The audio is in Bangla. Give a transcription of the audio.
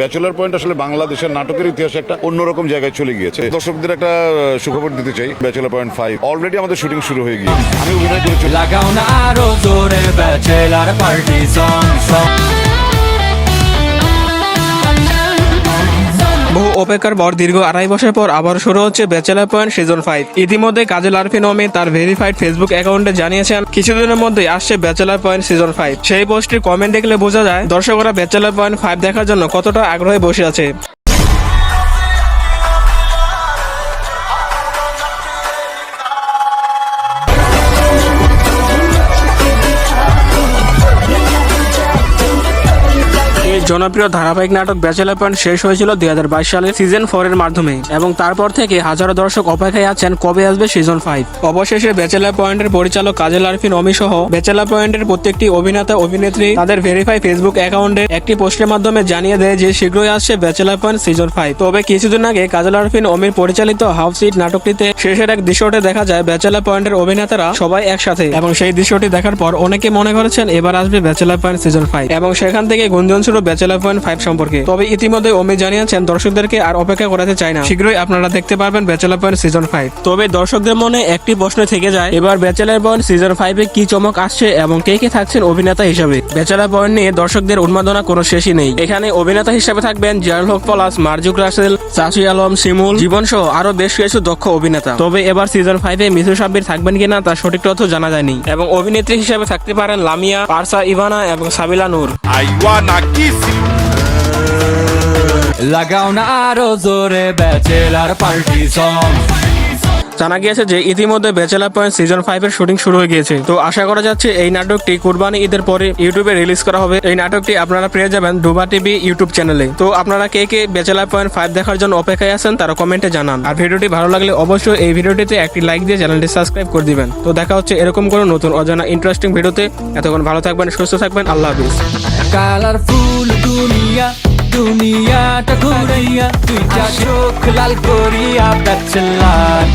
ব্যাচেলার পয়েন্ট আসলে বাংলাদেশের নাটকের ইতিহাসে একটা অন্যরকম জায়গায় চলে গিয়েছে। দর্শকদের একটা সুখবর দিতে চাই, ব্যাচেলার পয়েন্ট 5 অলরেডি আমাদের শুটিং শুরু হয়ে গিয়েছে। আমি অভিনয় করেছি। লাগাও না আরো জোরে ব্যাচেলার পার্টি সং সং। বহু অপেক্ষার পর দীর্ঘ 2.5 বছর পর আবার শুরু হচ্ছে ব্যাচেলার পয়েন্ট সিজন 5। ইতিমধ্যে কাজল আরফিন অমি তার ভেরিফাইড ফেসবুক অ্যাকাউন্টে জানিয়েছেন কিছুদিনের মধ্যেই আসছে ব্যাচেলার পয়েন্ট সিজন 5। সেই পোস্টটির কমেন্ট দেখলে বোঝা যায় দর্শকরা ব্যাচেলার পয়েন্ট 5 দেখার জন্য কতটা আগ্রহে বসে আছে। জনপ্রিয় ধারাবাহিক নাটক ব্যাচেলার পয়েন্ট শেষ হয়েছিল 2022 সালে সিজন 4 এর মাধ্যমে এবং তারপর থেকে হাজারো দর্শক অপেক্ষায় আছেন কবে আসবে সিজন 5। অবশেষে ব্যাচেলার পয়েন্টের পরিচালক কাজল আরফিন অমি সহ ব্যাচেলার পয়েন্টের প্রত্যেকটি অভিনেতা অভিনেত্রী তাদের ভেরিফাই ফেসবুক অ্যাকাউন্টে একটি পোস্টের মাধ্যমে জানিয়ে দেয় যে শীঘ্রই আসছে ব্যাচেলার পয়েন্ট সিজন 5। তবে কিছুদিন আগে কাজল আরফিন অমির পরিচালিত হাউস ইট নাটকটিতে শেষের এক দৃশ্যতে দেখা যায় ব্যাচেলার পয়েন্টের অভিনেতারা সবাই একসাথে এবং সেই দৃশ্যটি দেখার পর অনেকে মনে করেছেন এবার আসবে ব্যাচেলার পয়েন্ট সিজন 5 এবং সেখান থেকে গুঞ্জন শুরু ব্যাচেলার পয়েন্ট 5 সম্পর্কে। তবে ইতিমধ্যে অমি জানিয়েছেন দর্শকদেরকে আর অপেক্ষা করাতে চায় না, শীঘ্রই আপনারা দেখতে পারবেন ব্যাচেলার পয়েন্ট সিজন 5। তবে দর্শকদের মনে একটি প্রশ্ন থেকে যায়, এবার ব্যাচেলার পয়েন্ট সিজন 5 এ কি চমক আসছে এবং কে কে থাকছেন অভিনেতা হিসেবে। ব্যাচেলার পয়েন্ট নিয়ে দর্শকদের উন্মাদনা কোনো শেষই নেই। এখানে অভিনেতা হিসেবে থাকবেন জিয়াউল হক পলাশ, মারজুক রাসেল, চাচি আলম, শিমুল, জীবন সহ আরো বেশ কিছু দক্ষ অভিনেতা। তবে এবার সিজন 5 এ মিথু সাব্বির থাকবেন কিনা তার সঠিক তথ্য জানা যায়নি এবং অভিনেত্রী হিসেবে থাকতে পারেন লামিয়া, পারসা ইভানা এবং সাবিলা নূর। লাগাও না আরো জোরে ব্যাচেলার পার্টি সং। জানা গিয়েছে যে ইতিমধ্যে ব্যাচেলার পয়েন্ট সিজন 5 এর শুটিং শুরু হয়ে গিয়েছে। তো আশা করা যাচ্ছে এই নাটকটি কুরবানি ঈদের পরে ইউটিউবে রিলিজ করা হবে। এই নাটকটি আপনারা পেয়ে যাবেন ডুবা টিভি ইউটিউব চ্যানেলে। তো আপনারা কে কে ব্যাচেলার পয়েন্ট 5 দেখার জন্য অপেক্ষায় আছেন তারা কমেন্টে জানান। আর ভিডিওটি ভালো লাগলে অবশ্যই এই ভিডিওটিতে একটি লাইক দিয়ে চ্যানেলটি সাবস্ক্রাইব করে দিবেন। তো দেখা হচ্ছে এরকম কোনো নতুন অজানা ইন্টারেস্টিং ভিডিওতে। এতক্ষণ ভালো থাকবেন, সুস্থ থাকবেন, আল্লাহ হাফিজ। কালারফুল দুনিয়া দুনিয়াটা ঘুরাইয়া তুই যা চোখ লাল করিয়া ব্যাচেলার